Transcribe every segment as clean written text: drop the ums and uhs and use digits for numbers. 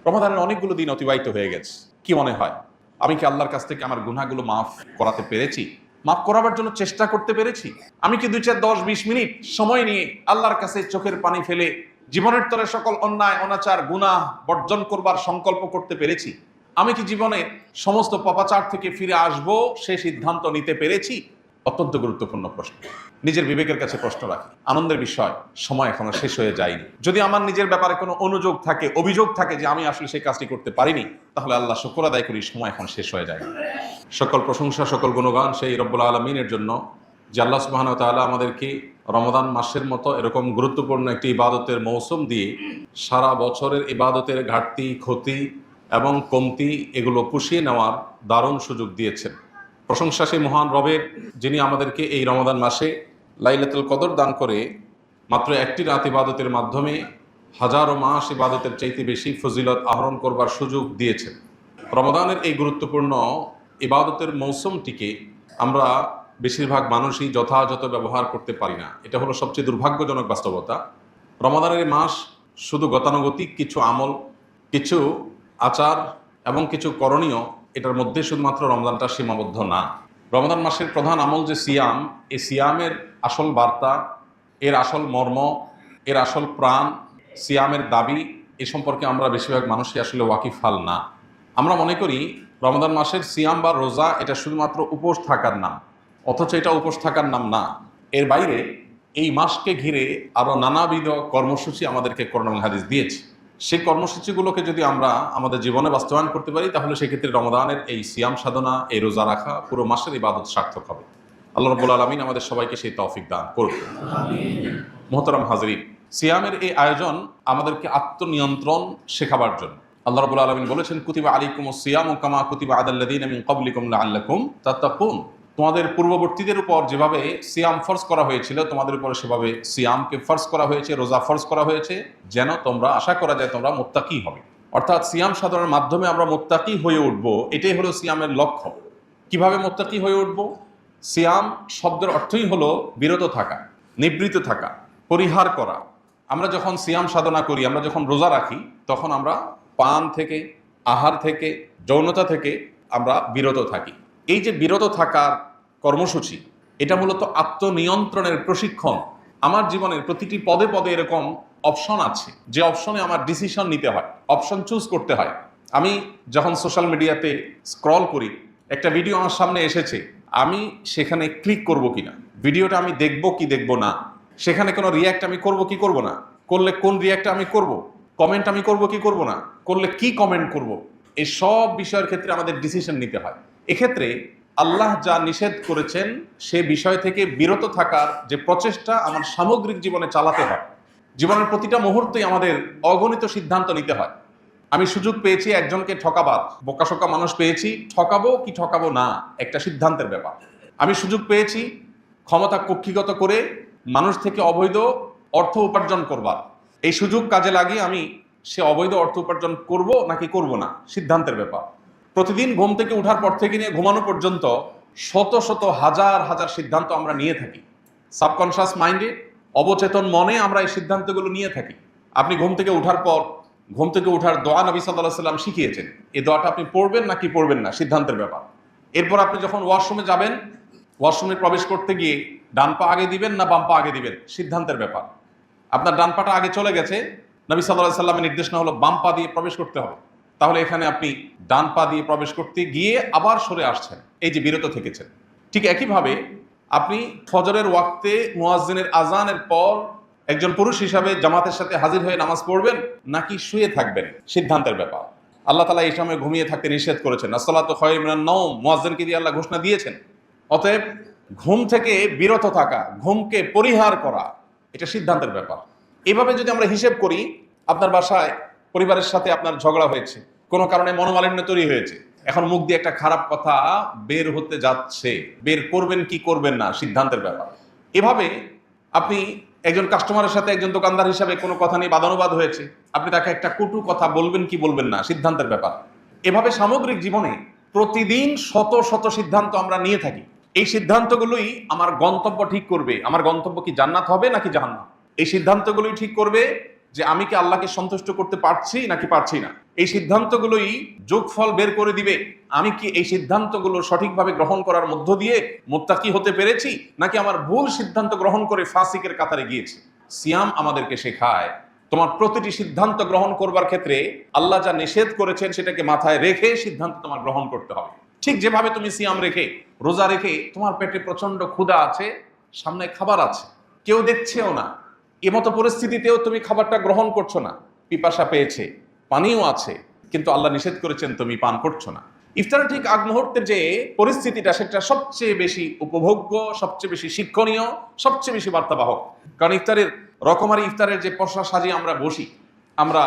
রমাদানের অনেকগুলো দিন অতিবাহিত হয়ে গেছে। কি মনে হয়, আমি কি আল্লাহর কাছ থেকে আমার গুনাহগুলো মাফ করাতে পেরেছি? মাফ করাবার জন্য চেষ্টা করতে পেরেছি? আমি কি 2, 4, 10, 20 মিনিট সময় নিয়ে আল্লাহর কাছে চোখের পানি ফেলে জীবনের তরে সকল অন্যায় অনাচার গুনাহ বর্জন করবার সংকল্প করতে পেরেছি? আমি কি জীবনে সমস্ত পাপাচার থেকে ফিরে আসব সে সিদ্ধান্ত নিতে পেরেছি? অত্যন্ত গুরুত্বপূর্ণ প্রশ্ন। নিজের বিবেকের কাছে প্রশ্ন রাখি। আনন্দের বিষয়, সময় এখনো শেষ হয়ে যায়নি। যদি আমার নিজের ব্যাপারে কোনো অনুযোগ থাকে, অভিযোগ থাকে যে আমি আসলে সেই কাজটি করতে পারিনি, তাহলে আল্লাহ শুকর আদায় করি, সময় এখন শেষ হয়ে যায়নি। সকল প্রশংসা, সকল গুণগান সেই রব্বুল আলামিনের জন্য, যে আল্লাহ সুবহানাহু ওয়া তাআলা আমাদেরকে রমাদান মাসের মতো এরকম গুরুত্বপূর্ণ একটি ইবাদতের মৌসুম দিয়ে সারা বছরের ইবাদতের ঘাটতি, ক্ষতি এবং কমতি এগুলো পুষিয়ে নেওয়ার দারুণ সুযোগ দিয়েছেন। প্রশংসা সেই মহান রবের, যিনি আমাদেরকে এই রমাদান মাসে লাইলাতুল কদর দান করে মাত্র একটি রাত ইবাদতের মাধ্যমে হাজারো মাস ইবাদতের চাইতে বেশি ফজিলত আহরণ করবার সুযোগ দিয়েছেন। রমাদানের এই গুরুত্বপূর্ণ ইবাদতের মৌসুমটিকে আমরা বেশিরভাগ মানুষই যথাযথ ব্যবহার করতে পারি না। এটা হলো সবচেয়ে দুর্ভাগ্যজনক বাস্তবতা। রমাদানের এই মাস শুধু গতানুগতিক কিছু আমল, কিছু আচার এবং কিছু করণীয়, এটার মধ্যে শুধুমাত্র রমজানটা সীমাবদ্ধ না। রমজান মাসের প্রধান আমল যে সিয়াম, এই সিয়ামের আসল বার্তা, এর আসল মর্ম, এর আসল প্রাণ, সিয়ামের দাবি, এ সম্পর্কে আমরা বেশিরভাগ মানুষই আসলে ওয়াকিফাল না। আমরা মনে করি রমজান মাসের সিয়াম বা রোজা এটা শুধুমাত্র উপোস থাকার নাম, অথচ এটা উপোস থাকার নাম না। এর বাইরে এই মাসকে ঘিরে আরও নানাবিধ কর্মসূচি আমাদেরকে কোরআন এবং হাদিস দিয়েছে। সেই কর্মসূচিগুলোকে যদি আমরা আমাদের জীবনে বাস্তবায়ন করতে পারি, তাহলে সেক্ষেত্রে রমাদানের এই সিয়াম সাধনা, এই রোজা রাখা পুরো মাসের ইবাদত সার্থক হবে। আল্লাহ রাব্বুল আলামিন আমাদের সবাইকে সেই তৌফিক দান করুন। মুহতারাম হাজরিন, সিয়ামের এই আয়োজন আমাদেরকে আত্মনিয়ন্ত্রণ শেখাবার জন্য। আল্লাহ রাব্বুল আলামিন বলেছেন, কুতিবা আলাইকুমুস সিয়ামু কামা কুতিবা আলাল লাযীনা মিন ক্বাবলিকুম লাআল্লাকুম তাত্তাকুন। তোমাদের পূর্ববর্তীদের উপর যেভাবে সিয়াম ফরজ করা হয়েছিল, তোমাদের উপর সেভাবে সিয়ামকে ফরজ করা হয়েছে, রোজা ফরজ করা হয়েছে, যেন তোমরা আশা করা যায় তোমরা মুত্তাকি হবে। অর্থাৎ সিয়াম সাধনার মাধ্যমে আমরা মুত্তাকি হয়ে উঠবো, এটাই হলো সিয়ামের লক্ষ্য। কিভাবে মুত্তাকি হয়ে উঠব? সিয়াম শব্দের অর্থই হলো বিরত থাকা, নিবৃত থাকা, পরিহার করা। আমরা যখন সিয়াম সাধনা করি, আমরা যখন রোজা রাখি, তখন আমরা পান থেকে, আহার থেকে, যৌনতা থেকে আমরা বিরত থাকি। এই যে বিরত থাকার কর্মসূচি, এটা মূলত আত্মনিয়ন্ত্রণের প্রশিক্ষণ। আমার জীবনের প্রতিটি পদে পদে এরকম অপশন আছে, যে অপশনে আমার ডিসিশন নিতে হয়, অপশন চুজ করতে হয়। আমি যখন সোশ্যাল মিডিয়াতে স্ক্রল করি, একটা ভিডিও আমার সামনে এসেছে, আমি সেখানে ক্লিক করব কিনা, ভিডিওটা আমি দেখব কি দেখব না, সেখানে কোনো রিয়্যাক্ট আমি করব কি করব না, করলে কোন রিয়্যাক্ট আমি করব, কমেন্ট আমি করব কি করব না, করলে কি কমেন্ট করব, এই সব বিষয়ের ক্ষেত্রে আমাদের ডিসিশন নিতে হয়। এক্ষেত্রে আল্লাহ যা নিষেধ করেছেন সে বিষয় থেকে বিরত থাকার যে প্রচেষ্টা আমার সামগ্রিক জীবনে চালাতে হয়। জীবনের প্রতিটা মুহূর্তেই আমাদের অগণিত সিদ্ধান্ত নিতে হয়। আমি সুযোগ পেয়েছি একজনকে ঠকাবার, বোকাশোকা মানুষ পেয়েছি, ঠকাবো কি ঠকাবো না একটা সিদ্ধান্তের ব্যাপার। আমি সুযোগ পেয়েছি ক্ষমতা কক্ষিগত করে মানুষ থেকে অবৈধ অর্থ উপার্জন করবার, এই সুযোগ কাজে লাগিয়ে আমি সে অবৈধ অর্থ উপার্জন করব নাকি করব না, সিদ্ধান্তের ব্যাপার। প্রতিদিন ঘুম থেকে ওঠার পর থেকে নিয়ে ঘুমানো পর্যন্ত শত শত হাজার হাজার সিদ্ধান্ত আমরা নিয়ে থাকি। সাবকনশিয়াস মাইন্ডে, অবচেতন মনে আমরা এই সিদ্ধান্তগুলো নিয়ে থাকি। আপনি ঘুম থেকে ওঠার পর ঘুম থেকে ওঠার দোয়া নবী সাল্লাল্লাহু আলাইহি সাল্লাম শিখিয়েছেন, এই দোয়াটা আপনি পড়বেন নাকি পড়বেন না, সিদ্ধান্তের ব্যাপার। এরপর আপনি যখন ওয়াশরুমে যাবেন, ওয়াশরুমে প্রবেশ করতে গিয়ে ডান পা আগে দিবেন না বাম পা আগে দিবেন, সিদ্ধান্তের ব্যাপার। আপনার ডান পাটা আগে চলে গেছে, নবী সাল্লাল্লাহু আলাইহি সাল্লামের নির্দেশনা হলো বাম পা দিয়ে প্রবেশ করতে হবে, তাহলে এখানে আপনি ডান পা দিয়ে প্রবেশ করতে গিয়ে আবার সরে আসছেন, এই যে বিরত থেকেছেন। ঠিক একইভাবে আপনি ফজরের ওয়াক্তে মুয়াজ্জিনের আজানের পর একজন পুরুষ হিসাবে জামাতের সাথে হাজির হয়ে নামাজ পড়বেন নাকি শুয়ে থাকবেন, সিদ্ধান্তের ব্যাপার। আল্লাহ তাআলা এই সময় ঘুমিয়ে থাকতে নিষেধ করেছেন, আসসালাতু খায়রুম মিনান নাওম, মুয়াজ্জিনকে দিয়ে আল্লাহ ঘোষণা দিয়েছেন। অতএব ঘুম থেকে বিরত থাকা, ঘুমকে পরিহার করা, এটা সিদ্ধান্তের ব্যাপার। এভাবে যদি আমরা হিসেব করি, আপনার বাসায় পরিবারের সাথে আপনার ঝগড়া হয়েছে, কোনো কারণে মনোমালিন্য তৈরি হয়েছে, এখন মুখ দিয়ে একটা খারাপ কথা বের হতে যাচ্ছে, বের করবেন কি করবেন না, সিদ্ধান্তের ব্যাপার। এভাবে আপনি একজন কাস্টমারের সাথে একজন দোকানদার হিসাবে কোনো কথা নিয়ে বাদানুবাদ হয়েছে, আপনি তাকে একটা কটু কথা বলবেন কি বলবেন না, সিদ্ধান্তের ব্যাপার। এভাবে সামগ্রিক জীবনে প্রতিদিন শত শত সিদ্ধান্ত আমরা নিয়ে থাকি। এই সিদ্ধান্তগুলোই আমার গন্তব্য ঠিক করবে, আমার গন্তব্য কি জান্নাত হবে নাকি জাহান্নাম। এই সিদ্ধান্তগুলোই ঠিক করবে যে আমি কি আল্লাহকে সন্তুষ্ট করতে পারছি নাকি পারছি না। এই সিদ্ধান্তগুলোই যোগফল বের করে দিবে আমি কি এই সিদ্ধান্তগুলো সঠিকভাবে গ্রহণ করার মধ্য দিয়ে মুত্তাকি হতে পেরেছি, নাকি আমার ভুল সিদ্ধান্ত গ্রহণ করে ফাসিকের কাতারে গিয়েছি। সিয়াম আমাদেরকে শেখায় তোমার প্রতিটি সিদ্ধান্ত গ্রহণ করবার ক্ষেত্রে আল্লাহ যা নিষেধ করেছেন সেটাকে মাথায় রেখে সিদ্ধান্ত তোমার গ্রহণ করতে হবে। ঠিক যেভাবে তুমি সিয়াম রেখে, রোজা রেখে তোমার পেটে প্রচন্ড ক্ষুধা আছে, সামনে খাবার আছে, কেউ দেখছেও না, এমতো পরিস্থিতিতেও তুমি খাবারটা গ্রহণ করছো না, পিপাসা পেয়েছে, পানিও আছে, কিন্তু আল্লাহ নিষেধ করেছেন তুমি পান করছো না। ইফতারের ঠিক আগ মুহূর্তের যে পরিস্থিতিটা, সেটা সবচেয়ে বেশি উপভোগ্য, সবচেয়ে বেশি শিক্ষণীয়, সবচেয়ে বেশি বার্তাবাহক। কারণ ইফতারের রকমারি ইফতারের যে পশা সাজিয়ে আমরা বসি, আমরা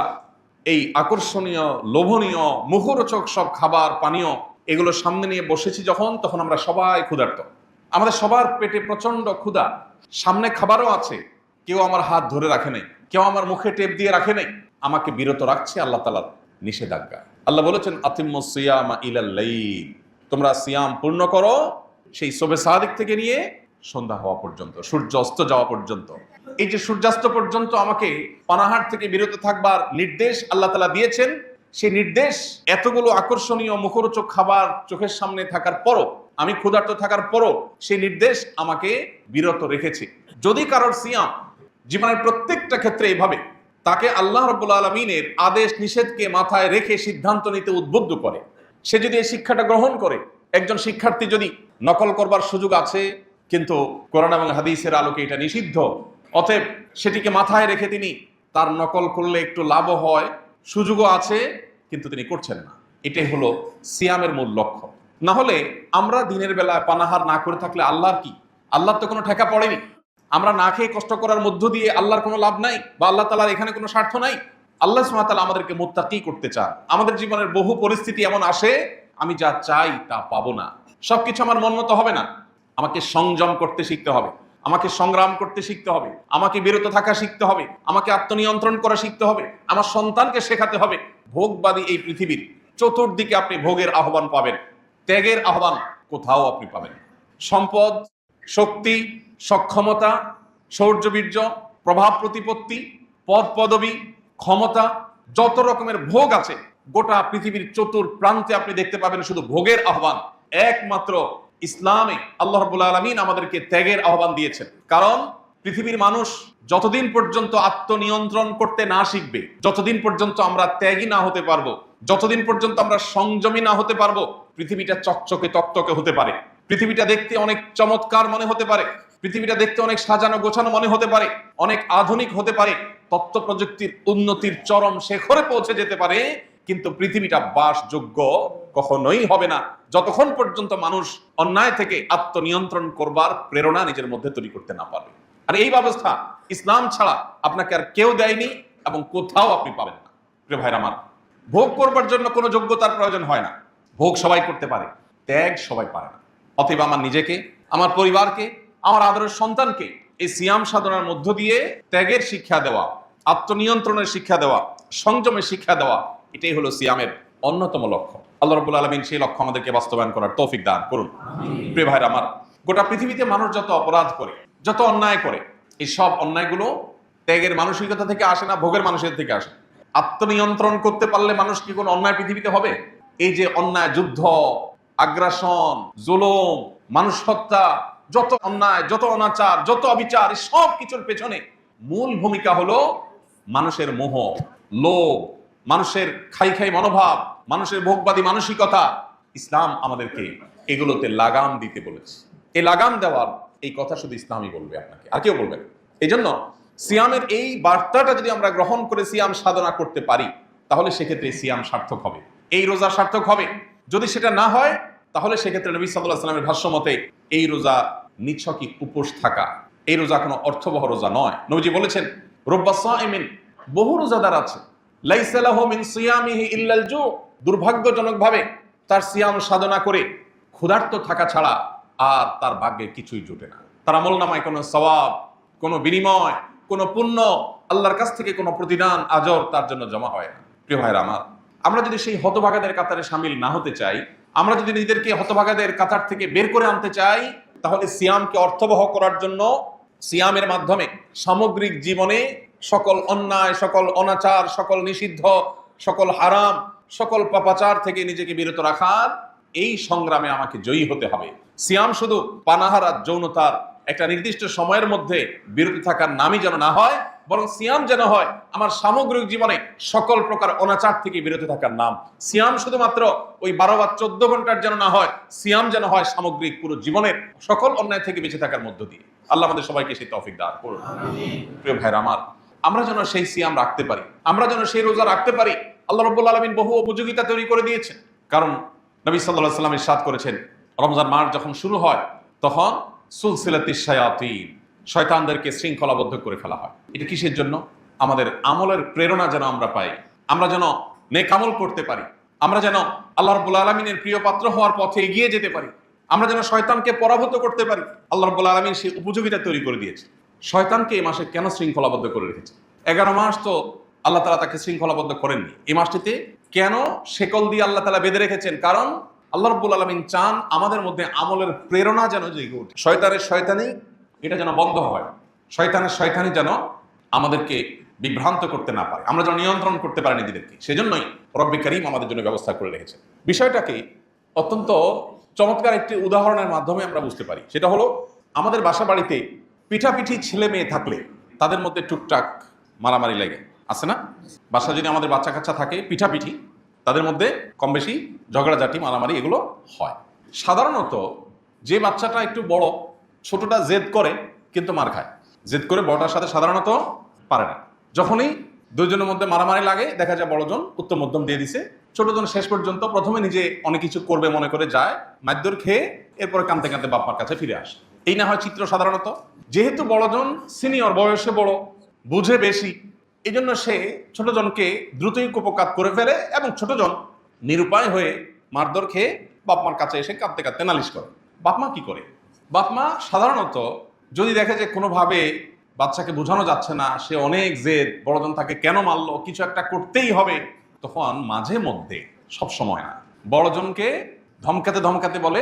এই আকর্ষণীয়, লোভনীয়, মুখরোচক সব খাবার পানীয় এগুলো সামনে নিয়ে বসেছি যখন, তখন আমরা সবাই ক্ষুধার্ত, আমাদের সবার পেটে প্রচন্ড ক্ষুধা, সামনে খাবারও আছে, কেউ আমার হাত ধরে রাখে নাই, কেউ আমার মুখে টেপ দিয়ে রাখে নাই, আমাকে বিরত রাখছে আল্লাহ তাআলার নিষেধাজ্ঞা। আল্লাহ বলেছেন আতিম্মুস সিয়ামা ইলাল লাইল, তোমরা সিয়াম পূর্ণ করো সেই সুবহে সাদিক থেকে নিয়ে সন্ধ্যা হওয়া পর্যন্ত, সূর্য অস্ত যাওয়া পর্যন্ত। এই যে সূর্যাস্ত পর্যন্ত আমাকে পানাহার থেকে বিরত থাকবার নির্দেশ আল্লাহ তাআলা দিয়েছেন, সেই নির্দেশ এতগুলো আকর্ষণীয় মুখরোচক খাবার চোখের সামনে থাকার পরও, আমি ক্ষুধার্ত থাকার পরও সেই নির্দেশ আমাকে বিরত রেখেছে। যদি কারোর সিয়াম জীবনের প্রত্যেকটা ক্ষেত্রে এভাবে তাকে আল্লাহ রাব্বুল আলামিনের আদেশ নিষেধকে মাথায় রেখে সিদ্ধান্ত নিতে উদ্বুদ্ধ করে, সে যদি এই শিক্ষাটা গ্রহণ করে, একজন শিক্ষার্থী যদি নকল করবার সুযোগ আছে কিন্তু কোরআন এবং হাদিসের আলোকে এটা নিষিদ্ধ, অতএব সেটিকে মাথায় রেখে তিনি তার নকল করলে একটু লাভও হয়, সুযোগও আছে, কিন্তু তিনি করছেন না, এটাই হলো সিয়ামের মূল লক্ষ্য। না হলে আমরা দিনের বেলায় পানাহার না করে থাকলে আল্লাহর কি? আল্লাহর তো কোনো ঠেকা পড়েনি। আমরা না খেয়ে কষ্ট করার মধ্য দিয়ে আল্লাহর কোনো লাভ নাই, বা আল্লাহ তাআলার এখানে কোনো স্বার্থ নাই। আল্লাহ সুবহানাহু ওয়া তাআলা আমাদেরকে মুত্তাকি করতে চান। আমাদের জীবনের বহু পরিস্থিতি এমন আসে, আমি যা চাই তা পাবো না, সবকিছু আমার মন মতো হবে না, আমাকে সংযম করতে শিখতে হবে, আমাকে সংগ্রাম করতে শিখতে হবে, আমাকে বিরত থাকা শিখতে হবে, আমাকে আত্মনিয়ন্ত্রণ করা শিখতে হবে, আমার সন্তানকে শেখাতে হবে। ভোগবাদী এই পৃথিবীর চতুর্দিকে আপনি ভোগের আহ্বান পাবেন, ত্যাগের আহ্বান কোথাও আপনি পাবেন না। সম্পদ, শক্তি, সক্ষমতা, শৌর্যবীর্য, প্রভাব প্রতিপত্তি, পদ পদবী, ক্ষমতা, যত রকমের ভোগ আছে গোটা পৃথিবীর চতুর প্রান্তে আপনি দেখতে পাবেন শুধু ভোগের আহ্বান। একমাত্র ইসলামে আল্লাহ রাব্বুল আলামিন আমাদেরকে ত্যাগের আহ্বান দিয়েছেন। কারণ পৃথিবীর মানুষ যতদিন পর্যন্ত আত্মনিয়ন্ত্রণ করতে না শিখবে, যতদিন পর্যন্ত আমরা ত্যাগী না হতে পারবো, যতদিন পর্যন্ত আমরা সংযমী না হতে পারবো, পৃথিবীটা চকচকে তকতকে হতে পারে, পৃথিবীটা দেখতে অনেক চমৎকার মনে হতে পারে, পৃথিবীটা দেখতে অনেক সাজানো গোছানো মনে হতে পারে, অনেক আধুনিক হতে পারে, তথ্য প্রযুক্তির উন্নতির চরম শিখরে পৌঁছে যেতে পারে, কিন্তু পৃথিবীটা বাসযোগ্য কখনোই হবে না যতক্ষণ পর্যন্ত মানুষ অন্যায় থেকে আত্মনিয়ন্ত্রণ করবার প্রেরণা নিজের মধ্যে তৈরি করতে না পারবে। আর এই ব্যবস্থা ইসলাম ছাড়া আপনাকে আর কেউ দেয়নি এবং কোথাও আপনি পাবেন না। প্রিয় ভাইরা আমার, ভোগ করবার জন্য কোনো যোগ্যতার প্রয়োজন হয় না, ভোগ সবাই করতে পারে, ত্যাগ সবাই পারে না। অতএব আমার নিজেকে, আমার পরিবারকে, আমার আদরের সন্তানকে এই সিয়াম সাধনার মধ্য দিয়ে ত্যাগের শিক্ষা দেওয়া, আত্মনিয়ন্ত্রণের শিক্ষা দেওয়া, সংযমের শিক্ষা দেওয়া, এটাই হলো সিয়ামের অন্যতম লক্ষ্য। আল্লাহ রাব্বুল আলামিন সেই লক্ষ্য আমাদেরকে বাস্তবায়ন করার তৌফিক দান করুন। প্রিয় ভাইরা আমার, গোটা পৃথিবীতে মানুষ যত অপরাধ করে, যত অন্যায় করে, এই সব অন্যায়গুলো ত্যাগের মানসিকতা থেকে আসে না, ভোগের মানসিকতা থেকে আসে। আত্মনিয়ন্ত্রণ করতে পারলে মানুষ কি কোনো অন্যায় পৃথিবীতে হবে? এই যে অন্যায়, যুদ্ধ, আগ্রাসন, জুলুম, মানুষ হত্যা, যত অন্যায়, যত অনাচার, যত অবিচার, সব কিছুর পেছনে মূল ভূমিকা হলো মানুষের মোহ, লোভ, মানুষের খাই খাই মনোভাব, মানুষের ভোগবাদী মানসিকতা। ইসলাম আমাদেরকে এগুলোতে লাগাম দিতে বলেছে। এই লাগাম দেওয়ার এই কথা শুধু ইসলামই বলবে, আপনাকে আর কেউ বলবে না। এই জন্য সিয়ামের এই বার্তাটা যদি আমরা গ্রহণ করে সিয়াম সাধনা করতে পারি, তাহলে সেক্ষেত্রে সিয়াম সার্থক হবে, এই রোজা সার্থক হবে। যদি সেটা না হয়, তাহলে সেক্ষেত্রে নবী সাল্লাল্লাহু আলাইহি ওয়াসাল্লামের ভাষ্য মতে এই রোজা নিছকই উপোস থাকা, এই রোজা কোনো অর্থবহ রোজা নয়। নবীজি বলেছেন, রব্বা সাইমিন, বহু রোজাদার আছে, লাইসা লাহু মিন সিয়ামিহি ইল্লাল জু, দুর্ভাগ্যজনকভাবে তার সিয়াম সাধনা করে ক্ষুধার্ত থাকা ছাড়া আর তার ভাগ্যে কিছুই জুটে না। তার আমলনামায় কোনো সওয়াব, কোনো বিনিময়, কোনো পুণ্য, আল্লাহর কাছ থেকে কোনো প্রতিদান, আজর তার জন্য জমা হয় না। প্রিয় ভাইরা আমার, আমরা যদি সেই হতভাগাদের কাতারে শামিল না হতে চাই, আমরা যদি নিজেদেরকে হতভাগাদের কাতার থেকে বের করে আনতে চাই, তাহলে সিয়ামকে অর্থবহ করার জন্য সিয়ামের মাধ্যমে সামগ্রিক জীবনে সকল অন্যায়, সকল অনাচার, সকল নিষিদ্ধ সকল হারাম, সকল পাপাচার থেকে নিজেকে বিরত রাখার এই সংগ্রামে আমাকে জয়ী হতে হবে। সিয়াম শুধু পানাহার আর যৌনতার একটা নির্দিষ্ট সময়ের মধ্যে বিরত থাকার নামই যেন না হয়, বরং সিয়াম যেন হয় আমার সামগ্রিক জীবনে সকল প্রকার অনাচার থেকে বিরত থাকার নাম। সিয়াম শুধুমাত্র ওই 12 বা 14 ঘন্টার যেন না হয়, সিয়াম যেন হয় সামগ্রিক পুরো জীবনের সকল অন্যায় থেকে বেঁচে থাকার মধ্য দিয়ে। আল্লাহ আমাদের সবাইকে সেই তৌফিক দান করুন। প্রিয় ভাইরা আমার, আমরা যেন সেই সিয়াম রাখতে পারি, আমরা যেন সেই রোজা রাখতে পারি। আল্লাহ রাব্বুল আলামিন বহু উপযোগিতা তৈরি করে দিয়েছেন। কারণ নবী সাল্লাল্লাহু আলাইহি ওয়াসাল্লাম ইরশাদ করেছেন, রমজান মাস যখন শুরু হয় তখন সুলসিলাতিশ শায়াতিন, শয়তানদেরকে শৃঙ্খলাবদ্ধ করে ফেলা হয়। এটা কিসের জন্য? আমাদের আমলের প্রেরণা যেন আমরা পাই, আমরা যেন নেক আমল করতে পারি, আমরা যেন আল্লাহ রাব্বুল আলামিনের প্রিয় পাত্র হওয়ার পথে এগিয়ে যেতে পারি, আমরা যেন শয়তানকে পরাভূত করতে পারি। আল্লাহ রাব্বুল আলামিন সেই উপযোগিতা তৈরি করে দিয়েছে। শয়তানকে এই মাসে কেন শৃঙ্খলাবদ্ধ করে রেখেছে? 11 মাস তো আল্লাহ তাআলা তাকে শৃঙ্খলাবদ্ধ করেননি। এই মাসটিতে কেন শেকল দিয়ে আল্লাহ তাআলা বেঁধে রেখেছেন? কারণ আল্লাহ রাব্বুল আলামিন চান আমাদের মধ্যে আমলের প্রেরণা যেন জেগে ওঠে, শয়তানের শয়তানি এটা যেন বন্ধ হয়, শয়তানের শয়তানি যেন আমাদেরকে বিভ্রান্ত করতে না পারে, আমরা যেন নিয়ন্ত্রণ করতে পারি নিজেদেরকে। সেজন্যই রব্বে কারীম আমাদের জন্য ব্যবস্থা করে রেখেছেন। বিষয়টাকে অত্যন্ত চমৎকার একটি উদাহরণের মাধ্যমে আমরা বুঝতে পারি। সেটা হলো, আমাদের বাসা বাড়িতে পিঠাপিঠি ছেলে মেয়ে থাকলে তাদের মধ্যে টুকটাক মারামারি লাগে, আছে না? বাসা যদি আমাদের বাচ্চা কাচ্চা থাকে, পিঠাপিঠি তাদের মধ্যে কম বেশি ঝগড়াঝাটি মারামারি এগুলো হয়। সাধারণত যে বাচ্চাটা একটু বড়, ছোটটা জেদ করে কিন্তু মার খায়, জেদ করে বড়টার সাথে সাধারণত পারে না। যখনই দুইজনের মধ্যে মারামারি লাগে, দেখা যায় বড়জন উত্তম মধ্যম দিয়ে দিছে, ছোটজন শেষ পর্যন্ত প্রথমে নিজে অনেক কিছু করবে মনে করে যায়, মারধর খেয়ে এরপরে কাঁদতে কাঁদতে বাপ্পার কাছে ফিরে আসে। এই না হয় চিত্র সাধারণত। যেহেতু বড়জন সিনিয়র, বয়সে বড়, বুঝে বেশি, এই জন্য সে ছোটজনকে দ্রুতই কুপকাত করে ফেলে এবং ছোটজন নিরুপায় হয়ে মারধর খেয়ে বাপমার কাছে এসে কাঁদতে কাঁদতে নালিশ করে। বাপমা কি করে? বাপমা সাধারণত যদি দেখে যে কোনোভাবে বাচ্চাকে বোঝানো যাচ্ছে না, সে অনেক জেদ, বড়জন তাকে কেন মারলো, কিছু একটা করতেই হবে, তখন মাঝে মধ্যে, সব সময় না, বড়জনকে ধমকাতে ধমকাতে বলে,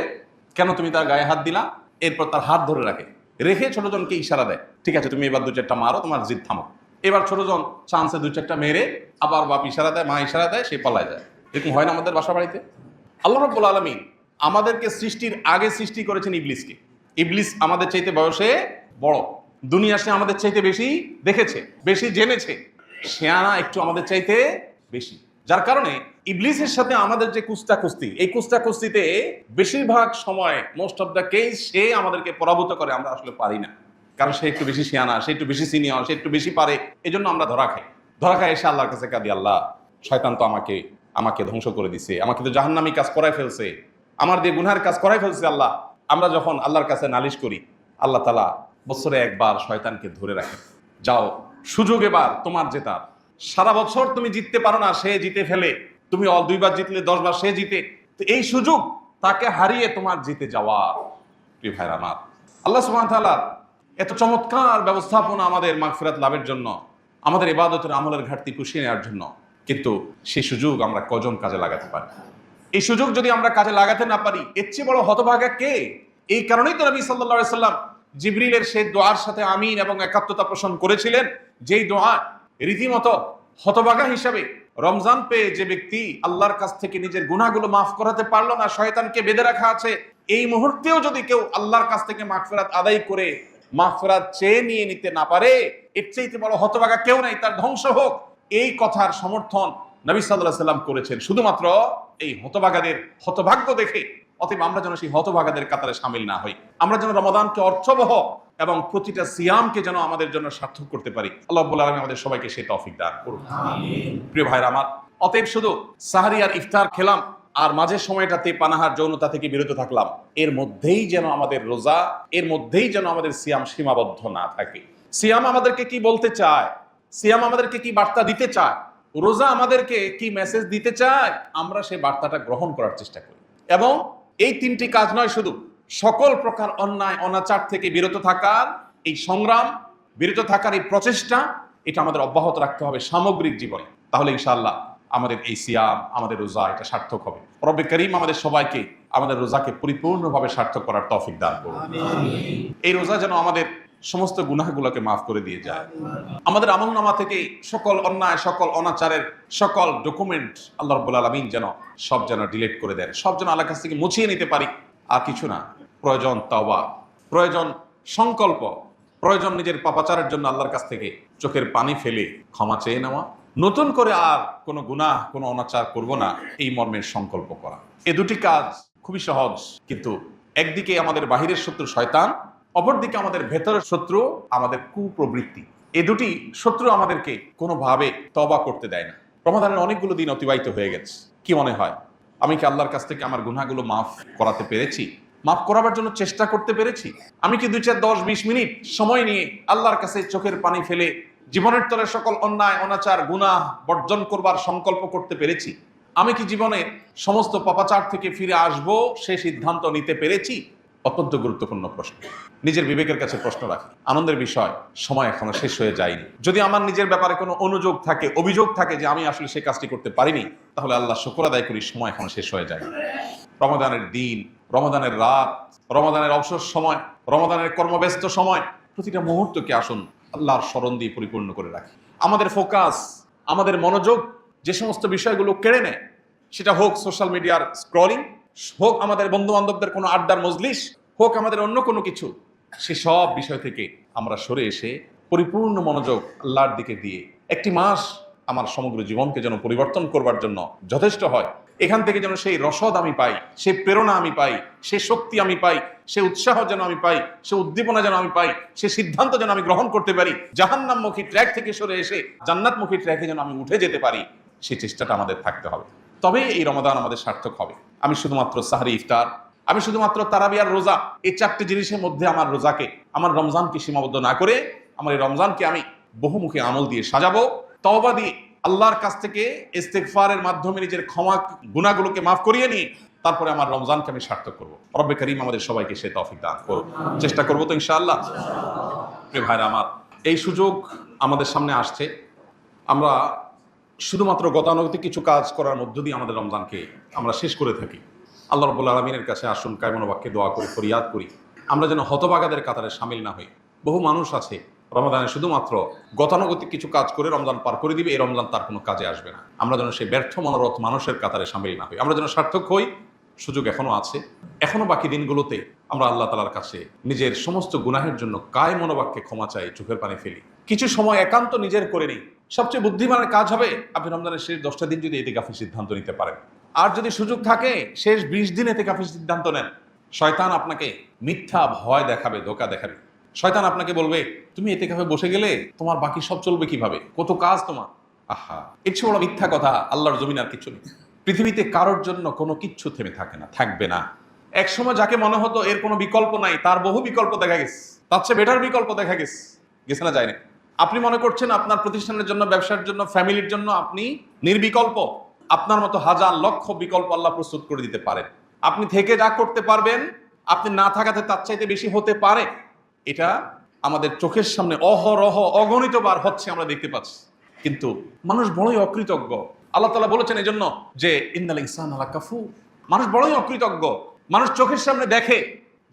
কেন তুমি তার গায়ে হাত দিলা? এরপর তার হাত ধরে রাখে, রেখে ছোটজনকে ইশারা দেয়, ঠিক আছে তুমি এবার 2-4টা মারো, তোমার জিদ থামো। এবার ছোটজন চান্সে 2-4টা মেরে আবার বাপ ইশারা দেয়, মা ইশারা দেয়, সে পালায় যায়। এরকম হয় না আমাদের বাসা বাড়িতে? আল্লাহ রাব্বুল আলামিন আমাদেরকে সৃষ্টির আগে সৃষ্টি করেছেন ইবলিসকে। ইবলিস আমাদের চাইতে বয়সে বড়, দুনিয়া সে আমাদের চাইতে বেশি দেখেছে, বেশি জেনেছে, শেয়ানা একটু আমাদের চাইতে বেশি। যার কারণে ইবলিসের সাথে আমাদের যে কুস্তি, এই কুস্তিতে বেশিরভাগ সময়, মোস্ট অফ দ্য কেস, সে আমাদেরকে পরাভূত করে, আমরা আসলে পারি না। কারণ সে একটু বেশি শেয়ানা, সে একটু বেশি সিনিয়র, সে একটু বেশি পারে, এই জন্য আমরা ধরা খাই। এসে আল্লাহর কাছে কাঁদি, আল্লাহ শয়তান তো আমাকে ধ্বংস করে দিছে, আমাকে তো জাহান্নামী কাজ করাই ফেলছে, আমার দিয়ে গুনহার কাজ করাই ফেলছে। আল্লাহ, আমরা যখন আল্লাহর কাছে নালিশ করি, আল্লাহ তাআলা বছরে একবার শয়তানকে ধরে রাখে, যাও সুযোগ এবার তোমার জেতার, সারা বছর তুমি জিততে পারো না, সে জিতে ফেলে, তুমি 2বার জিতলে 10 বার সে জিতে, তো এই সুযোগ তাকে হারিয়ে তোমার জিতে যাওয়া। প্রিয় ভাইরা আমার, আল্লাহ সুবহানাহু ওয়া তাআলা এত চমৎকার ব্যবস্থাপনা আমাদের মাগফিরাত লাভের জন্য, আমাদের ইবাদতের আমলের ঘাটতি পুষিয়ে নেওয়ার জন্য, কিন্তু সেই সুযোগ আমরা কজন কাজে লাগাতে পারি? এই সুযোগ যদি আমরা কাজে লাগাতে না পারি, এর চেয়ে বড় হতভাগা কে? এই কারণেই তো নবী সাল্লাল্লাহু আলাইহি সাল্লাম জিবরিলের সেই দোয়ার সাথে আমিন এবং একাত্মতা পোষণ করেছিলেন, যেই দোয়া রীতিমতো হতভাগা হিসাবে রমজান পেয়ে যে ব্যক্তি আল্লাহর কাছ থেকে নিজের গুনাহগুলো মাফ করাতে পারলো না, শয়তানকে বেঁধে রাখা আছে, এই মুহূর্তেও যদি কেউ আল্লাহর কাছ থেকে মাগফিরাত আদায় করে মাগফিরাত চেয়ে নিয়ে নিতে না পারে, এর চাইতে বড় হতভাগা কেউ নাই, তার ধ্বংস হোক। এই কথার সমর্থন নবী সাল্লাল্লাহু আলাইহি সাল্লাম করেছেন শুধুমাত্র এই হতভাগাদের হতভাগ্য দেখে। অতএব আমরা যেন সেই হতভাগাদের কাতারে শামিল না হই, আমরা যেন রমাদানকে অর্থবহ এবং প্রতিটা সিয়ামকে যেন আমাদের জন্য সার্থক করতে পারি। আল্লাহ রাব্বুল আলামিন আমাদের সবাইকে সেই তৌফিক দান করুন, আমিন। প্রিয় ভাইরা আমার, অতএব শুধু সাহরি আর ইফতার খেলাম আর মাঝের সময়টাতে পানাহার যৌনতা থেকে বিরত থাকলাম, এর মধ্যেই যেন আমাদের রোজা, এর মধ্যেই যেন আমাদের সিয়াম সীমাবদ্ধ না থাকে। সিয়াম আমাদেরকে কি বলতে চায়, সিয়াম আমাদেরকে কি বার্তা দিতে চায়, রোজা আমাদেরকে কি মেসেজ দিতে চায়, আমরা সেই বার্তাটা গ্রহণ করার চেষ্টা করি। এবং এই 3টি কাজ নয়, শুধু সকল প্রকার অন্যায় অনাচার থেকে বিরত থাকার এই সংগ্রাম, বিরত থাকার এই প্রচেষ্টা, এটা আমাদের অব্যাহত রাখতে হবে সামগ্রিক জীবনে। তাহলে ইনশাআল্লাহ আমাদের এই সিয়াম, আমাদের রোজা, এটা সার্থক হবে। রব্বে কারীম আমাদের সবাইকে আমাদের রোজাকে পরিপূর্ণভাবে সার্থক করার তৌফিক দান করুন। এই রোজা যেন আমাদের সমস্ত গুনাহগুলোকে মাফ করে দিয়ে যায়। আমাদের আমলনামা থেকে সকল অন্যায়, সকল অনাচারের সকল ডকুমেন্ট আল্লাহ রাব্বুল আলামিন সব ডিলিট করে দেন, সব আল্লাহর কাছ থেকে মুছিয়ে নিতে পারি। আর কিছু না, প্রয়োজন তাওবা, প্রয়োজন সংকল্প, প্রয়োজন নিজের পাপাচারের জন্য আল্লাহর কাছ থেকে চোখের পানি ফেলে ক্ষমা চেয়ে নেওয়া, নতুন করে আর কোনো গুনাহ, কোনো অনাচার করব না, এই মর্মের সংকল্প করা। এ দুটি কাজ খুবই সহজ, কিন্তু একদিকে আমাদের বাহিরের শত্রু শয়তান, অপরদিকে আমাদের ভেতরের শত্রু আমাদের কুপ্রবৃত্তি। এ দুটি শত্রু আমাদেরকে কোনোভাবে তওবা করতে দেয় না। রমাদানের অনেকগুলো দিন অতিবাহিত হয়ে গেছে। কি মনে হয় আমি কি আল্লাহর কাছ থেকে আমার গুনাহগুলো মাফ করাতে পেরেছি? মাফ করাবার জন্য চেষ্টা করতে পেরেছি? আমি কি 2, 4, 10, 20 মিনিট সময় নিয়ে আল্লাহর কাছে চোখের পানি ফেলে জীবনের তরে সকল অন্যায়, অনাচার, গুনাহ বর্জন করবার সংকল্প করতে পেরেছি? আমি কি জীবনে সমস্ত পাপাচার থেকে ফিরে আসব সে সিদ্ধান্ত নিতে পেরেছি? অত্যন্ত গুরুত্বপূর্ণ প্রশ্ন। নিজের বিবেকের কাছে প্রশ্ন রাখি। আনন্দের বিষয়, সময় এখনো শেষ হয়ে যায়নি। যদি আমার নিজের ব্যাপারে কোনো অনুযোগ থাকে, অভিযোগ থাকে যে আমি আসলে সেই কাজটি করতে পারিনি, তাহলে আল্লাহ শুকর আদায় করি, সময় এখনো শেষ হয়ে যায়নি। রমাদানের দিন, রমাদানের রাত, রমাদানের অবসর সময়, রমাদানের কর্মব্যস্ত সময়, প্রতিটা মুহূর্তকে আসুন আল্লাহর স্মরণ দিয়ে পরিপূর্ণ করে রাখি। আমাদের ফোকাস, আমাদের মনোযোগ যে সমস্ত বিষয়গুলো কেড়ে নেয়, সেটা হোক সোশ্যাল মিডিয়ার স্ক্রলিং, হোক আমাদের বন্ধু বান্ধবদের কোনো আড্ডার মজলিস, হোক আমাদের অন্য কোনো কিছু, সেসব বিষয় থেকে আমরা সরে এসে পরিপূর্ণ মনোযোগ আল্লাহর দিকে দিয়ে একটি মাস আমার সমগ্র জীবনকে যেন পরিবর্তন করবার জন্য যথেষ্ট হয়। এখান থেকে যেন সেই রসদ আমি পাই, সেই প্রেরণা আমি পাই, সেই শক্তি আমি পাই, সেই উৎসাহ যেন আমি পাই, সেই উদ্দীপনা যেন আমি পাই, সেই সিদ্ধান্ত যেন আমি গ্রহণ করতে পারি, জাহান্নামমুখী ট্র্যাক থেকে সরে এসে জান্নাতমুখী ট্র্যাকে যেন আমি উঠে যেতে পারি, সেই চেষ্টাটা আমাদের থাকতে হবে। তবে এই রমাদান আমাদের সার্থক হবে। আমি শুধুমাত্র সাহরি, ইফতার, আমি শুধুমাত্র তারাবি আর রোজা, এই 4টে জিনিসের মধ্যে আমার রোজাকে, আমার রমজানকে সীমাবদ্ধ না করে আমার এই রমজানকে আমি বহুমুখী আমল দিয়ে সাজাবো, তওবা দিয়ে আল্লাহর কাছ থেকে ইস্তেগফারের মাধ্যমে নিজের গুনাহগুলোকে মাফ করিয়ে নিয়ে তারপরে আমার রমজানকে আমি সার্থক করব। রব্বে করিম আমাদের সবাইকে সে তৌফিক দান করুন। চেষ্টা করবো তো ইনশাআল্লাহ। প্রিয় ভাইরা আমার, এই সুযোগ আমাদের সামনে আসছে। আমরা শুধুমাত্র গতানুগতিক কিছু কাজ করার মধ্য দিয়ে আমাদের রমজানকে আমরা শেষ করে থাকি। আল্লাহ রাব্বুল আলামিনের কাছে আসুন কায়মনোবাক্যে দোয়া করি, ফরিয়াদ করি, আমরা যেন হতভাগাদের কাতারে শামিল না হই। বহু মানুষ আছে রমাদানে শুধুমাত্র গতানুগতিক কিছু কাজ করে রমজান পার করে দিবে, এই রমজান তার কোনো কাজে আসবে না। আমরা যেন সেই ব্যর্থ মনোরথ মানুষের কাতারে শামিল না হই, আমরা যেন সার্থক হই। সুযোগ এখনো আছে, এখনো বাকি দিনগুলোতে আমরা আল্লাহ তাআলার কাছে নিজের সমস্ত গুনাহের জন্য কায়মনোবাক্যে ক্ষমা চাই, চোখের পানি ফেলি, কিছু সময় একান্ত নিজের করে নিই। সবচেয়ে বুদ্ধিমানের কাজ হবে আপনি রমজানের শেষ 10টা দিন যদি ইতিকাফের সিদ্ধান্ত নিতে পারেন। আর যদি সুযোগ থাকে শেষ 20 দিন ইতিকাফের সিদ্ধান্ত নেন। শয়তান আপনাকে মিথ্যা ভয় দেখাবে, ধোঁকা দেখাবে। শয়তান আপনাকে বলবে তুমি ইতিকাফে বসে গেলে তোমার বাকি সব চলবে কিভাবে, কত কাজ তোমার। আহা, এর চেয়ে বড় মিথ্যা কথা আল্লাহর জমিন আর কিছু নেই। পৃথিবীতে কারোর জন্য কোনো কিচ্ছু থেমে থাকে না, থাকবে না। এক সময় যাকে মনে হতো এর কোনো বিকল্প নাই, তার বহু বিকল্প দেখা গেছে, তার চেয়ে বেটার বিকল্প দেখা গেছে না, যায় না। আপনি মনে করছেন আপনার প্রতিষ্ঠানের জন্য, ব্যবসার জন্য, ফ্যামিলির জন্য আপনি নির্বিকল্প। আপনার মতো হাজার লক্ষ বিকল্প আল্লাহ প্রস্তুত করে দিতে পারেন। আপনি থেকে যা করতে পারবেন, আপনি না থাকাতে তার চাইতে বেশি হতে পারে। এটা আমাদের চোখের সামনে অহরহ অগণিতবার হচ্ছে, আমরা দেখতে পাচ্ছি। কিন্তু মানুষ বড়ই অকৃতজ্ঞ। আল্লাহ তাআলা বলেছেন এই জন্য যে ইন্নাল ইনসানা লাকাফুর, মানুষ বড়ই অকৃতজ্ঞ। মানুষ চোখের সামনে দেখে,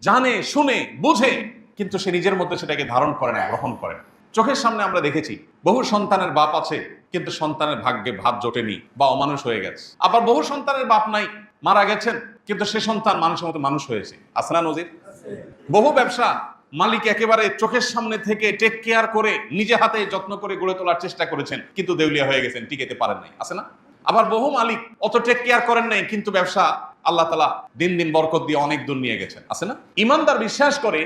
জানে, শুনে, বুঝে, কিন্তু সে নিজের মধ্যে সেটাকে ধারণ করে না, গ্রহণ করে না। চোখের সামনে আমরা দেখেছি বহু সন্তানের বাপ আছে, কিন্তু সন্তানের ভাগ্যে ভাত জোটেনি বা অমানুষ হয়ে গেছে। আবার বহু সন্তানের বাপ নাই, মারা গেছেন, কিন্তু সে সন্তান মানুষের মতো মানুষ হয়েছে। আছে না নজির? বহু ব্যবসা মালিক একেবারে চোখের সামনে থেকে টেক কেয়ার করে নিজে হাতে যত্ন করে গড়ে তোলার চেষ্টা করেছেন, কিন্তু দেউলিয়া হয়ে গেছেন, টিকেতে পারেন নাই। আছে না? আবার বহু মালিক অত টেক কেয়ার করেন নাই, কিন্তু ব্যবসা আল্লাহ তাআলা দিন দিন বরকত দিয়ে অনেক দূর নিয়ে গেছেন। আছে না? ইমানদার বিশ্বাস করে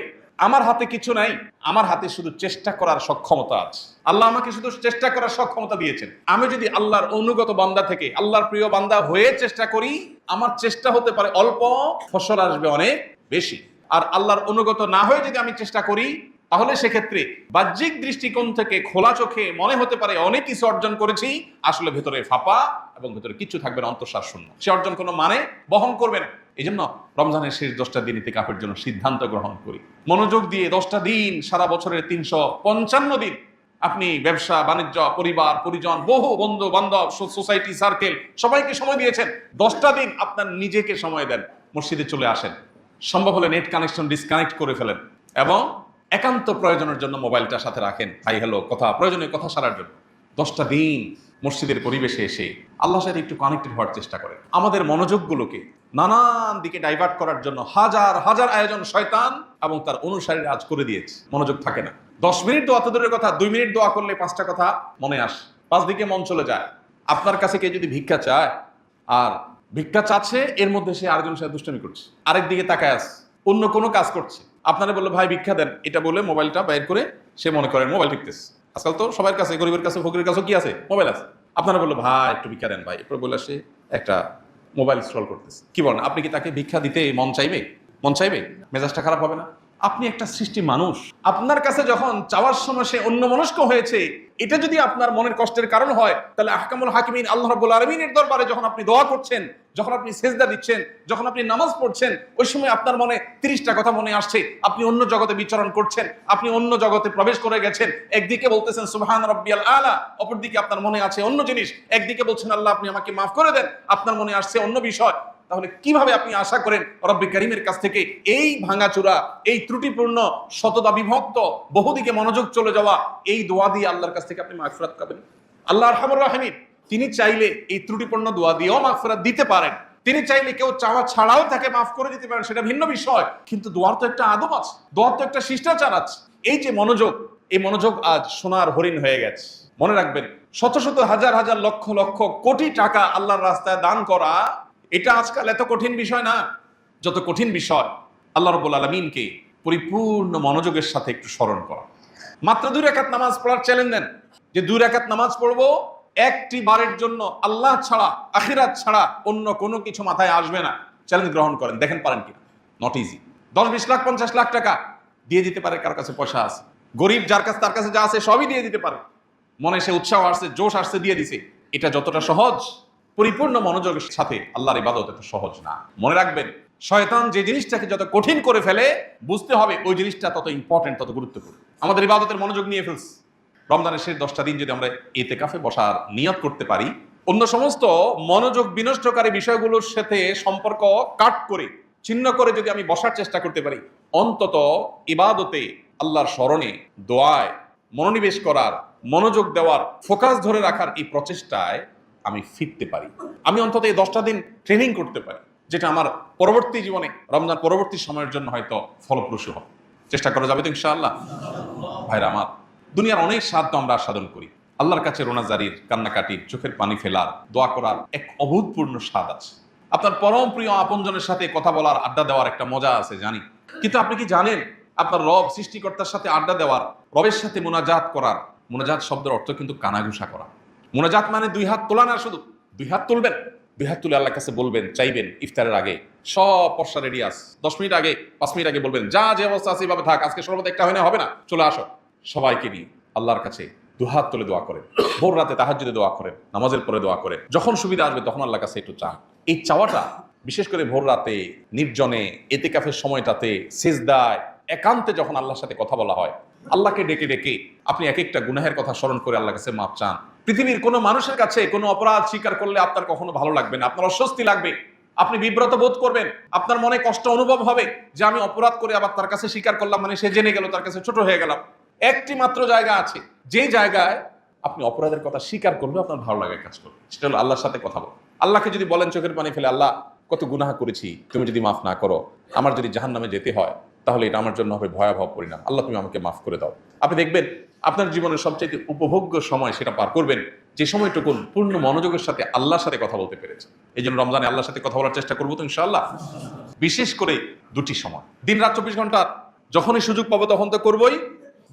আমার হাতে কিছু নাই, আমার হাতে শুধু চেষ্টা করার সক্ষমতা আছে। আল্লাহ আমাকে শুধু চেষ্টা করার সক্ষমতা দিয়েছেন। আমি যদি আল্লাহর অনুগত বান্দা থেকে আল্লাহর প্রিয় বান্দা হয়ে চেষ্টা করি, আমার চেষ্টা হতে পারে অল্প, ফসল আসবে অনেক বেশি। আর আল্লাহর অনুগত না হয়ে যদি আমি চেষ্টা করি, তাহলে সেক্ষেত্রে বাহ্যিক দৃষ্টিকোণ থেকে খোলা চোখে মনে হতে পারে অনেক কিছু অর্জন করেছি, আসলে ভেতরে ফাঁপা এবং ভেতরে কিছু থাকবে না, অন্তঃসার শূন্য। সে অর্জন কোনো মানে বহন করবে না। এই জন্য রমজানের শেষ 10টা দিন ইতিকাফের জন্য সিদ্ধান্ত গ্রহণ করি। মনোযোগ দিয়ে 10টা দিন, সারা বছরের 355 দিন আপনি ব্যবসা বাণিজ্য, পরিবার পরিজন, বহু বন্ধু বান্ধব, সোসাইটি সার্কেল, সবাইকে সময় দিয়েছেন। 10টা দিন আপনার নিজেকে সময় দেন। মসজিদে চলে আসেন, সম্ভব হলে নেট কানেকশন ডিসকানেক্ট করে ফেলেন এবং একান্ত প্রয়োজনের জন্য মোবাইলটা সাথে রাখেন, হাই হ্যালো কথা, প্রয়োজনীয় কথা সারার জন্য। 10টা দিন মসজিদের পরিবেশে এসে আল্লাহর সাথে একটু কানেক্টেড হওয়ার চেষ্টা করেন। আমাদের মনোযোগগুলোকে নানান দিকে ডাইভার্ট করার জন্য হাজার হাজার আয়োজন শয়তান এবং তার অনুসারীরা আজ করে দিয়েছে। মনোযোগ থাকে না। 10 মিনিট দোয়া তো দূরের কথা, 2 মিনিট দোয়া করলে 5টা কথা মনে আসে, 5 দিকে মন চলে যায়। আপনার কাছে কেউ যদি ভিক্ষা চায়, আর ভিক্ষা চাচ্ছে, এর মধ্যে সে আরেকজনের সাথে দুষ্টামি করছে, আরেক দিকে তাকায় আছে, অন্য কোনো কাজ করছে। আপনারা বললো ভাই ভিক্ষা দেন, এটা বলে মোবাইলটা বাইর করে সে মনে করেন মোবাইল টিপতেছে। আজকাল তো সবার কাছে, গরিবের কাছে, ফকিরের কাছে কি আছে? মোবাইল আছে। আপনারা বললো ভাই একটু ভিক্ষা দেন ভাই, এরপর বলে সে একটা মোবাইল স্ক্রল করতেছে। কি বলেন? আপনি কি তাকে ভিক্ষা দিতে মন চাইবে? মন চাইবে? মেজাজটা খারাপ হবে না? আপনি একটা সৃষ্টি মানুষ, আপনার কাছে যখন চাওয়ার সময় সে অন্যমনস্ক হয়েছে, এটা যদি আপনার মনের কষ্টের কারণ হয়, তাহলে আহকামুল হাকিমিন আল্লাহ রাব্বুল আলামিনের দরবারে যখন আপনি দোয়া করছেন, যখন আপনি সেজদা দিচ্ছেন, যখন আপনি নামাজ পড়ছেন, ওই সময় আপনার মনে 30টা কথা মনে আসছে, আপনি অন্য জগতে বিচরণ করছেন, আপনি অন্য জগতে প্রবেশ করে গেছেন। একদিকে বলতেছেন সুবহান রাব্বিয়াল আলা, অপরদিকে আপনার মনে আছে অন্য জিনিস। একদিকে বলছেন আল্লাহ আপনি আমাকে মাফ করে দেন, আপনার মনে আসছে অন্য বিষয়। তাহলে কিভাবে আপনি আশা করেন রব্বে কারীমের কাছ থেকে এই ভাঙাচোরা, এই ত্রুটিপূর্ণ, শতদা বিভক্ত, বহুদিকে মনোযোগ চলে যাওয়া এই দোয়া দিয়ে আল্লাহর কাছ থেকে আপনি মাগফিরাত পাবেন? আল্লাহ আরহামুর রাহিম, তিনি চাইলে এই ত্রুটিপূর্ণ দোয়া দিয়েও মাগফিরাত দিতে পারেন। তিনি চাইলে কেউ চাওয়া ছাড়াও তাকে মাফ করে দিতে পারেন, সেটা ভিন্ন বিষয়। কিন্তু দোয়ার তো একটা আদব আছে, দোয়ার তো একটা শিষ্টাচার আছে। এই যে মনোযোগ, এই মনোযোগ আজ সোনার হরিণ হয়ে গেছে। মনে রাখবেন, শত শত হাজার হাজার লক্ষ লক্ষ কোটি টাকা আল্লাহর রাস্তায় দান করা, এটা আজকাল এত কঠিন বিষয় না। যত কঠিন বিষয় আল্লাহ রাব্বুল আলামিনকে পরিপূর্ণ মনোযোগের সাথে একটু স্মরণ করা। মাত্র 2 রাকাত নামাজ পড়ার চ্যালেঞ্জ দেন, যে 2 রাকাত নামাজ পড়বো, একটি বারের জন্য আল্লাহ ছাড়া, আখিরাত ছাড়া অন্য কোনো কিছু মাথায় আসবে না। চ্যালেঞ্জ গ্রহণ করেন, দেখেন পারেন কিনা। Not easy. 10-20 লাখ 50 লাখ টাকা দিয়ে দিতে পারে, কার কাছে পয়সা আছে। গরিব যার কাছে, তার কাছে যা আছে সবই দিয়ে দিতে পারে। মনে সে উৎসাহ আসছে, জোশ আসছে, দিয়ে দিছে। এটা যতটা সহজ, পরিপূর্ণ মনোযোগের সাথে আল্লাহর ইবাদত এত সহজ না। মনে রাখবেন, শয়তান যে জিনিসটাকে যত কঠিন করে ফেলে, বুঝতে হবে ওই জিনিসটা তত ইম্পর্টেন্ট, তত গুরুত্বপূর্ণ। আমাদের ইবাদতের মনোযোগ নিয়ে ফেলছে। রমজানের শেষ 10টা দিন যদি আমরা ইতিকাফে বসার নিয়ত করতে পারি, অন্য সমস্ত মনোযোগ বিনষ্টকারী বিষয়গুলোর সাথে সম্পর্ক কাট করে, ছিন্ন করে যদি আমি বসার চেষ্টা করতে পারি, অন্তত ইবাদতে, আল্লাহর স্মরণে, দোয়ায় মনোনিবেশ করার, মনোযোগ দেওয়ার, ফোকাস ধরে রাখার এই প্রচেষ্টায় আমি ফিরতে পারি। আমি অন্তত এই 10টা দিন ট্রেনিং করতে পারি, যেটা আমার পরবর্তী জীবনে, রমজান পরবর্তী সময়ের জন্য হয়তো ফলপ্রসূ হবে। চেষ্টা করা যাবে তো ইনশাআল্লাহ? ভাইরা আমার, দুনিয়ার অনেক সাধ্য আমরা সাধন করি। আল্লাহর কাছে রোনাজারির, কান্নাকাটির, চোখের পানি ফেলার, দোয়া করার এক অভূতপূর্ণ স্বাদ আছে। আপনার পরম প্রিয় আপনজনের সাথে কথা বলার, আড্ডা দেওয়ার একটা মজা আছে, জানি। কিন্তু আপনি কি জানেন, আপনার রব সৃষ্টিকর্তার সাথে আড্ডা দেওয়ার, রবের সাথে মুনাজাত করার, মুনাজাত শব্দের অর্থ কিন্তু কানাঘুষা করা। মুনাজাত মানে 2 হাত তোলা না, শুধু 2 হাত তুলবেন, 2 হাত তুলে আল্লাহর কাছে বলবেন, চাইবেন। ইফতারের আগে সব পর্ষা রেডি আছে, 10 মিনিট আগে, 5 মিনিট আগে বলবেন, যা যে অবস্থা আছে এইভাবে থাক, আজকে সর্বদা একটা হয় না, হবে না, চলে আসো। সবাইকে নিয়ে আল্লাহর কাছে 2 হাত তুলে দোয়া করেন। ভোর রাতে তাহাজ্জুদে দোয়া করেন, নামাজের পরে দোয়া করেন। যখন সুবিধা আসবে তখন আল্লাহর কাছে একটু চান। এই চাওয়াটা, বিশেষ করে ভোর রাতে, নির্জনে, ইতিকাফের সময়টাতে, সিজদায়, একান্তে যখন আল্লাহর সাথে কথা বলা হয়, আল্লাহকে ডেকে ডেকে আপনি এক একটা গুনাহের কথা স্মরণ করে আল্লাহর কাছে মাপ চান। পৃথিবীর কোনো মানুষের কাছে কোনো অপরাধ স্বীকার করলে আপনার কখনো ভালো লাগবে না, আপনার অস্বস্তি লাগবে, আপনি বিব্রত বোধ করবেন, আপনার মনে কষ্ট অনুভব হবে যে আমি অপরাধ করে আবার তার কাছে স্বীকার করলাম, মানে সে জেনে গেল, তার কাছে ছোট হয়ে গেলাম। একটি মাত্র জায়গা আছে, যে জায়গায় আপনি অপরাধের কথা স্বীকার করলে আপনার ভালো লাগে কাজ করবে, সেটা হলো আল্লাহর সাথে কথা বল। আল্লাহকে যদি বলেন চোখের পানি ফেলে, আল্লাহ কত গুনাহ করেছি, তুমি যদি মাফ না করো, আমার যদি জাহান্নামে যেতে হয়, তাহলে এটা আমার জন্য হবে ভয়াবহ পরিণাম, আল্লাহ তুমি আমাকে মাফ করে দাও। আপনি দেখবেন আপনার জীবনের সবচেয়ে উপভোগ্য সময় সেটা পার করবেন যে সময়টুকুন পূর্ণ মনোযোগের সাথে আল্লাহর সাথে কথা বলতে পেরেছে। এই জন্য রমজানে আল্লাহর সাথে কথা বলার চেষ্টা করবো তো ইনশাআল্লাহ। বিশেষ করে 2টি সময়, দিন রাত 24 ঘন্টা যখনই সুযোগ পাবো তখন তো করবোই।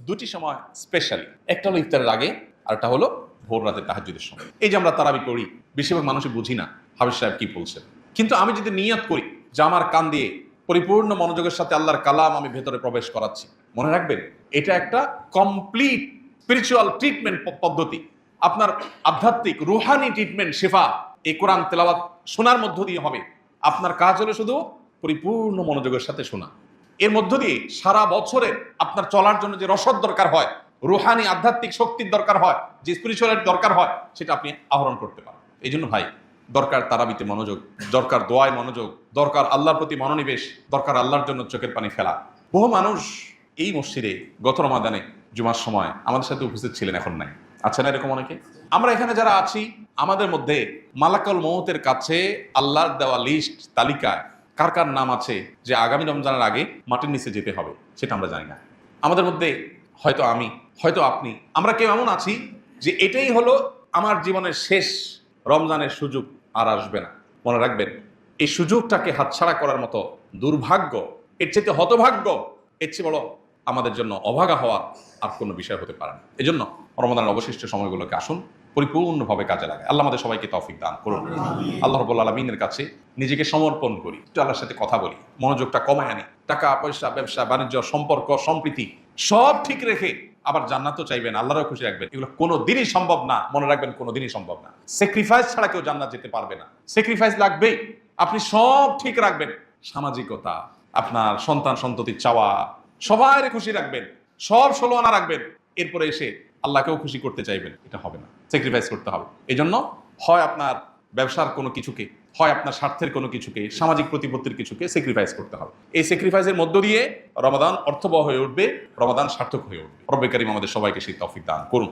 2টি সময় স্পেশালি, একটা হলো ইফতারের আগে, আর একটা হলো ভোর রাতে তাহাজ্জুদের সময়। এই যে আমরা তারাবি করি, বেশিরভাগ মানুষই বুঝি না হাফেজ সাহেব কি বলছেন। কিন্তু আমি যদি নিয়ত করি যে আমার কান দিয়ে পরিপূর্ণ মনোযোগের সাথে আল্লাহর কালাম আমি ভেতরে প্রবেশ করাচ্ছি, মনে রাখবেন এটা একটা কমপ্লিট স্পিরিচুয়াল ট্রিটমেন্ট পদ্ধতি। আপনার আধ্যাত্মিক রুহানি ট্রিটমেন্ট, শেফা এই কোরআন তেলাওয়াত শোনার মধ্য দিয়ে হবে। আপনার কাজ হলো শুধু পরিপূর্ণ মনোযোগের সাথে শোনা। এর মধ্য দিয়ে সারা বছরে আপনার চলার জন্য যে রসদ দরকার হয়, রুহানি আধ্যাত্মিক শক্তির দরকার হয়, যে স্পিরিচুয়ালিটির দরকার হয়, সেটা আপনি আহরণ করতে পারেন। এই জন্য ভাই, দরকার তারাবিতে মনোযোগ, দরকার দোয়ায় মনোযোগ, দরকার আল্লাহর প্রতি মনোনিবেশ, দরকার আল্লাহর জন্য চোখের পানি ফেলা। বহু মানুষ এই মসজিদে গত রমাদানে জুমার সময় আমাদের সাথে উপস্থিত ছিলেন, এখন নাই, আচ্ছা না এরকম অনেকে? আমরা এখানে যারা আছি আমাদের মধ্যে মালাকুল মউতের কাছে আল্লাহর দেওয়া লিস্ট তালিকায় কার কার নাম আছে যে আগামী রমজানের আগে মাটির নিচে যেতে হবে সেটা আমরা জানি না। আমাদের মধ্যে হয়তো আমি, হয়তো আপনি, আমরা কেউ এমন আছি যে এটাই হলো আমার জীবনের শেষ রমজানের সুযোগ, আর আসবে না। মনে রাখবেন, এই সুযোগটাকে হাতছাড়া করার মতো দুর্ভাগ্য, এর চেয়ে হতভাগ্য, এর চেয়ে বড় আমাদের জন্য অভাগা হওয়ার আর কোনো বিষয় হতে পারে না। এজন্য রমজানের অবশিষ্ট সময়গুলোকে আসুন পরিপূর্ণভাবে কাজে লাগে। আল্লাহ আমাদের সবাইকে তৌফিক দান করুন। আল্লাহ রাব্বুল আলামিনের কাছে নিজেকে সমর্পণ করি, একটু আল্লাহর সাথে কথা বলি, মনোযোগটা কমায় আনি, টাকা পয়সা, ব্যবসা বাণিজ্য, সম্পর্ক, সম্প্রীতি সব ঠিক রেখে আবার জান্নাতও চাইবেন, আল্লাহরও খুশি রাখবেন। এগুলো কোনো দিনই সম্ভব না, মনে রাখবেন, কোনো দিনই সম্ভব না। স্যাক্রিফাইস ছাড়া কেউ জান্নাত যেতে পারবে না। স্যাক্রিফাইস লাগবেই। আপনি সব ঠিক রাখবেন, সামাজিকতা, আপনার সন্তান সন্ততির চাওয়া, সবাই খুশি রাখবেন, সব 16 আনা রাখবেন, এরপরে এসে আল্লাহকেও খুশি করতে চাইবেন, এটা হবে না। স্যাক্রিফাইস করতে হবে। এই জন্য হয় আপনার ব্যবসার কোনো কিছুকে, হয় আপনার স্বার্থের কোনো কিছুকে, সামাজিক প্রতিপত্তির কিছুকে স্যাক্রিফাইস করতে হবে। এই স্যাক্রিফাইসের মধ্য দিয়ে রমাদান অর্থবহ হয়ে উঠবে, রমাদান সার্থক হয়ে উঠবে। রব্বে কারীম আমাদের সবাইকে সেই তৌফিক দান করুন।